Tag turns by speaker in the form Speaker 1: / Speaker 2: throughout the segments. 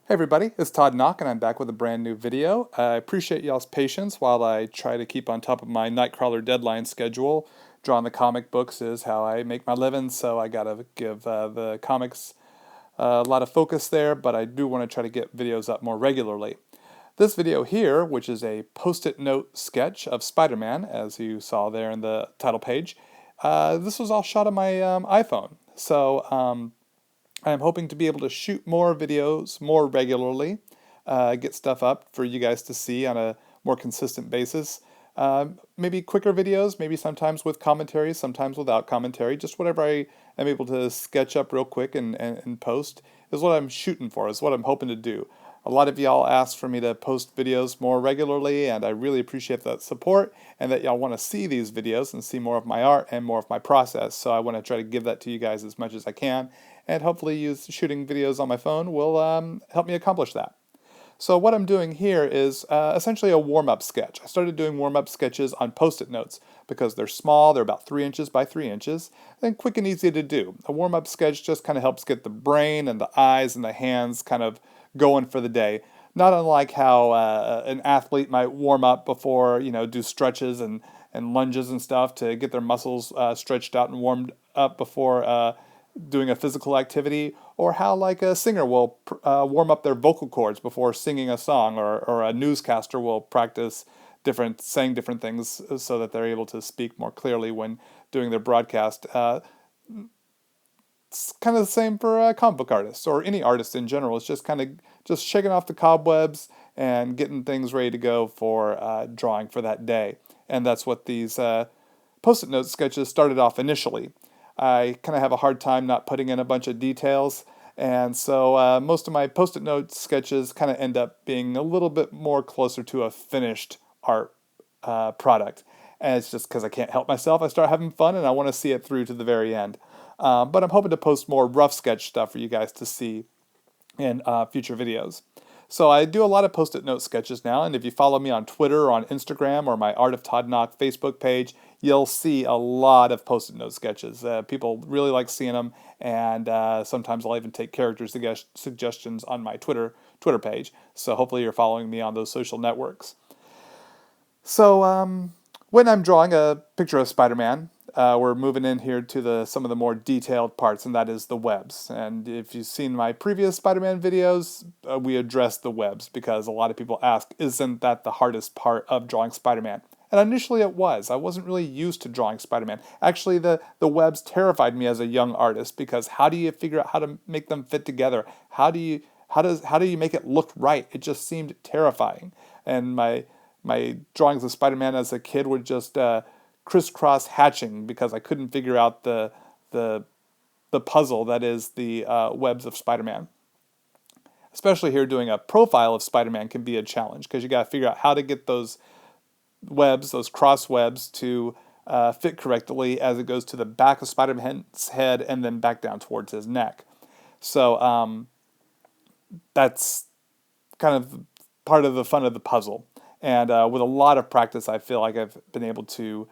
Speaker 1: Hey everybody, it's Todd Nauck and I'm back with a brand new video. I appreciate y'all's patience while I try to keep on top of my Nightcrawler deadline schedule. Drawing the comic books is how I make my living, so I gotta give the comics a lot of focus there, but I do want to try to get videos up more regularly. This video here, which is a post-it note sketch of Spider-Man, as you saw there in the title page, this was all shot on my iPhone. So I'm hoping to be able to shoot more videos more regularly, get stuff up for you guys to see on a more consistent basis. Maybe quicker videos, maybe sometimes with commentary, sometimes without commentary. Just whatever I am able to sketch up real quick and post is what I'm shooting for, is what I'm hoping to do. A lot of y'all asked for me to post videos more regularly, and I really appreciate that support and that y'all want to see these videos and see more of my art and more of my process. So I want to try to give that to you guys as much as I can, and hopefully shooting videos on my phone will help me accomplish that. So what I'm doing here is essentially a warm-up sketch. I started doing warm-up sketches on Post-it notes because they're small, they're about 3 inches by 3 inches, and quick and easy to do. A warm-up sketch just kind of helps get the brain and the eyes and the hands kind of going for the day. Not unlike how an athlete might warm up before, do stretches and lunges and stuff to get their muscles stretched out and warmed up before doing a physical activity, or how like a singer will warm up their vocal cords before singing a song, or a newscaster will practice saying different things so that they're able to speak more clearly when doing their broadcast. It's kind of the same for comic book artists or any artist in general. It's just kind of just shaking off the cobwebs and getting things ready to go for drawing for that day. And that's what these Post-it note sketches started off initially. I kind of have a hard time not putting in a bunch of details, and so most of my Post-it note sketches kind of end up being a little bit more closer to a finished art product. And it's just because I can't help myself. I start having fun and I want to see it through to the very end. But I'm hoping to post more rough sketch stuff for you guys to see in future videos. So I do a lot of Post-it note sketches now, and if you follow me on Twitter or on Instagram or my Art of Todd Nauck Facebook page, you'll see a lot of Post-it note sketches. People really like seeing them, and sometimes I'll even take character suggestions on my Twitter page. So hopefully you're following me on those social networks. So when I'm drawing a picture of Spider-Man, we're moving in here to some of the more detailed parts, and that is the webs. And if you've seen my previous Spider-Man videos, we addressed the webs because a lot of people ask, isn't that the hardest part of drawing Spider-Man? And initially it was. I wasn't really used to drawing Spider-Man. Actually, the webs terrified me as a young artist because how do you figure out how to make them fit together? How do you make it look right? It just seemed terrifying. And my drawings of Spider-Man as a kid were just crisscross hatching because I couldn't figure out the puzzle that is the webs of Spider-Man. Especially here, doing a profile of Spider-Man can be a challenge because you got to figure out how to get those webs, those cross webs, to fit correctly as it goes to the back of Spider-Man's head and then back down towards his neck. So that's kind of part of the fun of the puzzle. And with a lot of practice, I feel like I've been able to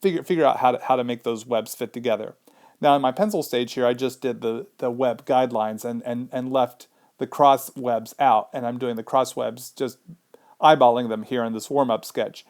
Speaker 1: figure out how to make those webs fit together. Now in my pencil stage here, I just did the web guidelines and left the cross webs out, and I'm doing the cross webs, just eyeballing them here in this warm-up sketch.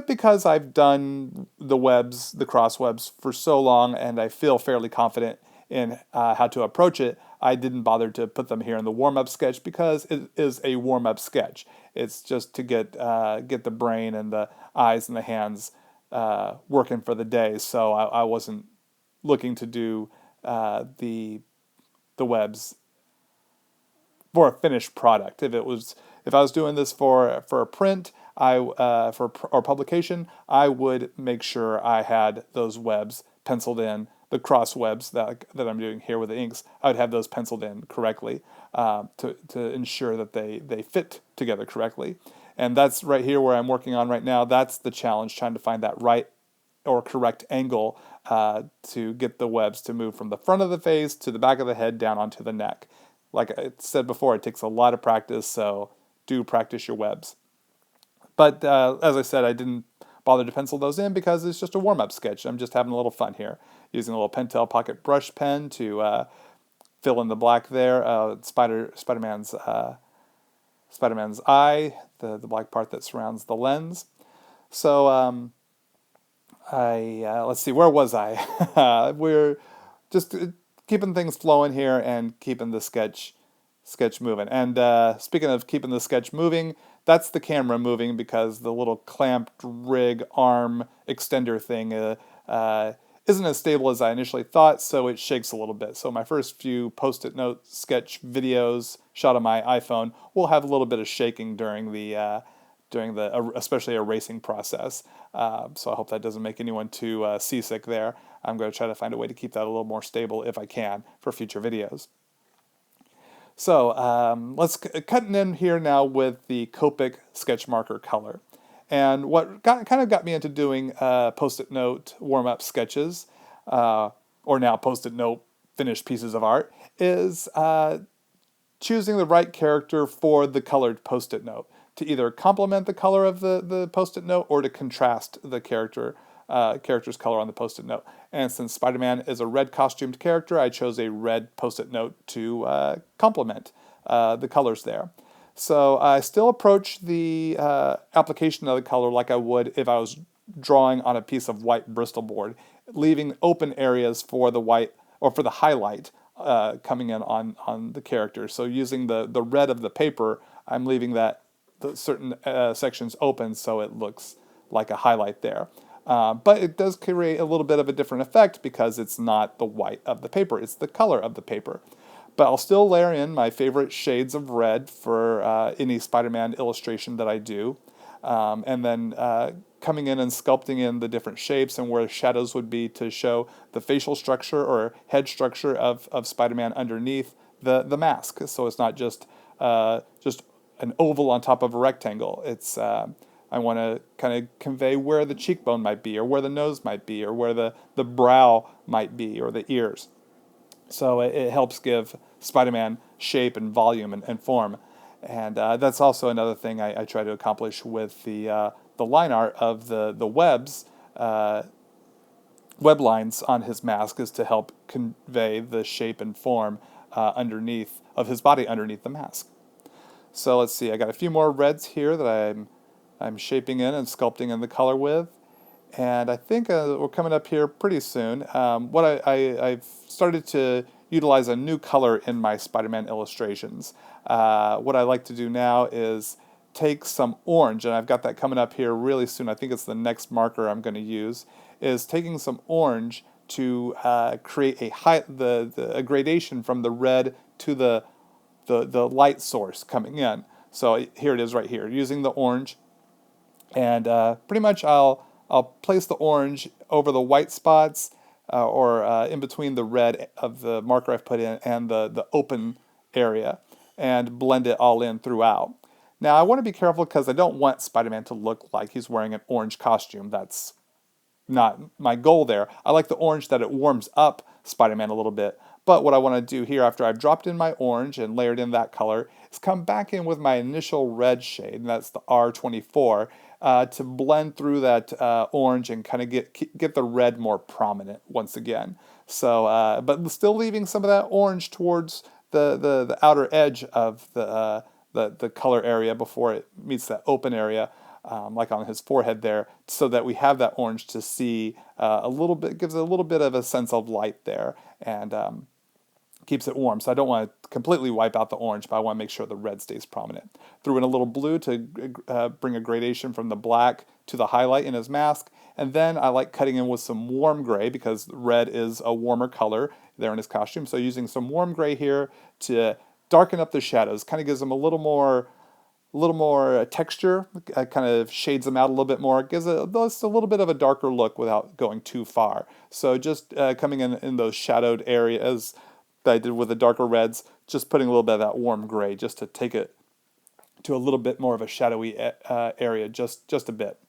Speaker 1: Because I've done the cross webs for so long, and I feel fairly confident in how to approach it, I didn't bother to put them here in the warm-up sketch because it is a warm-up sketch. It's just to get the brain and the eyes and the hands working for the day. So I wasn't looking to do the webs for a finished product. If I was doing this for a print, or publication, I would make sure I had those webs penciled in. The cross webs that I'm doing here with the inks, I would have those penciled in correctly to ensure that they fit together correctly. And that's right here where I'm working on right now. That's the challenge, trying to find that right or correct angle to get the webs to move from the front of the face to the back of the head down onto the neck. Like I said before, it takes a lot of practice, so do practice your webs. But as I said, I didn't bother to pencil those in because it's just a warm-up sketch. I'm just having a little fun here, using a little Pentel pocket brush pen to fill in the black there. Spider-Man's eye, the black part that surrounds the lens. So let's see, where was I? We're just keeping things flowing here and keeping the sketch moving. And speaking of keeping the sketch moving, that's the camera moving because the little clamped rig arm extender thing isn't as stable as I initially thought, so it shakes a little bit. So my first few post-it note sketch videos shot on my iPhone will have a little bit of shaking during the especially erasing process. So I hope that doesn't make anyone too seasick there. I'm going to try to find a way to keep that a little more stable if I can for future videos. So let's cut in here now with the Copic Sketch Marker color. And what kind of got me into doing post-it note warm-up sketches, or now post-it note finished pieces of art, is choosing the right character for the colored post-it note, to either complement the color of the post-it note or to contrast the character's color on the post-it note. And since Spider-Man is a red costumed character, I chose a red post-it note to complement the colors there. So I still approach the application of the color like I would if I was drawing on a piece of white Bristol board, leaving open areas for the white or for the highlight coming in on the character. So using the red of the paper, I'm leaving the certain sections open so it looks like a highlight there. But it does create a little bit of a different effect because it's not the white of the paper, it's the color of the paper. But I'll still layer in my favorite shades of red for any Spider-Man illustration that I do. And then coming in and sculpting in the different shapes and where shadows would be to show the facial structure or head structure of Spider-Man underneath the mask. So it's not just an oval on top of a rectangle. It's I want to kind of convey where the cheekbone might be, or where the nose might be, or where the brow might be, or the ears. So it helps give Spider-Man shape and volume and form. And that's also another thing I try to accomplish with the line art of the web lines on his mask, is to help convey the shape and form underneath of his body underneath the mask. So let's see, I got a few more reds here that I'm shaping in and sculpting in the color with. And I think we're coming up here pretty soon. I've started to utilize a new color in my Spider-Man illustrations. What I like to do now is take some orange, and I've got that coming up here really soon. I think it's the next marker I'm going to use, is taking some orange to create a gradation from the red to the light source coming in. So here it is right here, using the orange. And pretty much I'll place the orange over the white spots or in between the red of the marker I've put in and the open area, and blend it all in throughout. Now I want to be careful because I don't want Spider-Man to look like he's wearing an orange costume. That's not my goal there. I like the orange that it warms up Spider-Man a little bit. But what I want to do here after I've dropped in my orange and layered in that color is come back in with my initial red shade, and that's the R24, to blend through that orange and kind of get the red more prominent once again. So, but still leaving some of that orange towards the outer edge of the color area before it meets that open area. Like on his forehead there, so that we have that orange to see a little bit, gives a little bit of a sense of light there, and keeps it warm. So I don't want to completely wipe out the orange, but I want to make sure the red stays prominent. Threw in a little blue to bring a gradation from the black to the highlight in his mask, and then I like cutting in with some warm gray because red is a warmer color there in his costume. So using some warm gray here to darken up the shadows, kind of gives them a little more texture, kind of shades them out a little bit more, gives just a little bit of a darker look without going too far. So just coming in those shadowed areas that I did with the darker reds, just putting a little bit of that warm gray just to take it to a little bit more of a shadowy area, just a bit.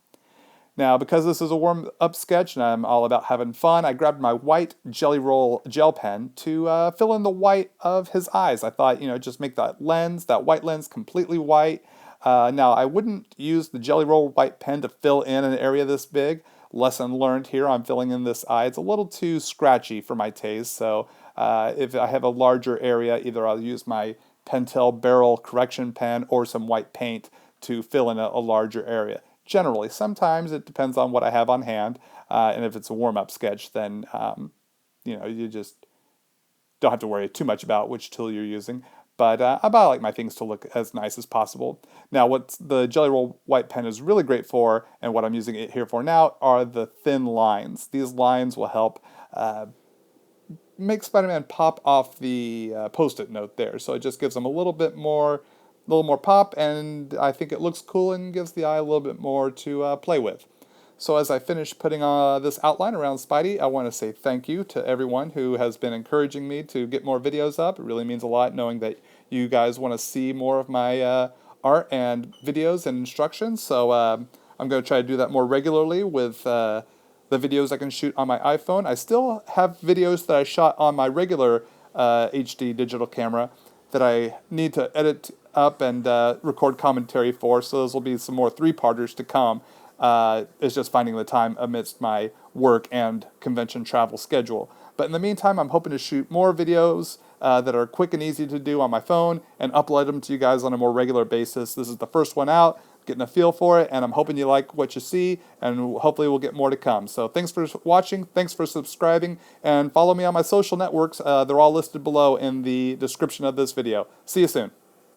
Speaker 1: Now, because this is a warm-up sketch and I'm all about having fun, I grabbed my white Jelly Roll gel pen to fill in the white of his eyes. I thought, just make that white lens completely white. Now, I wouldn't use the Jelly Roll white pen to fill in an area this big, lesson learned here. I'm filling in this eye. It's a little too scratchy for my taste, so if I have a larger area, either I'll use my Pentel barrel correction pen or some white paint to fill in a larger area. Generally, sometimes it depends on what I have on hand, and if it's a warm-up sketch, then you just don't have to worry too much about which tool you're using. But I like my things to look as nice as possible. Now, what the Jelly Roll white pen is really great for, and what I'm using it here for now, are the thin lines. These lines will help make Spider-Man pop off the Post-it note there. So it just gives them a little more pop, and I think it looks cool and gives the eye a little bit more to play with. So as I finish putting this outline around Spidey, I want to say thank you to everyone who has been encouraging me to get more videos up. It really means a lot knowing that you guys want to see more of my art and videos and instructions. So I'm going to try to do that more regularly with the videos I can shoot on my iPhone. I still have videos that I shot on my regular HD digital camera that I need to edit up and record commentary for, so those will be some more three-parters to come. It's just finding the time amidst my work and convention travel schedule. But in the meantime, I'm hoping to shoot more videos that are quick and easy to do on my phone and upload them to you guys on a more regular basis. This is the first one out, getting a feel for it, and I'm hoping you like what you see, and hopefully we'll get more to come. So thanks for watching, thanks for subscribing, and follow me on my social networks. They're all listed below in the description of this video. See you soon.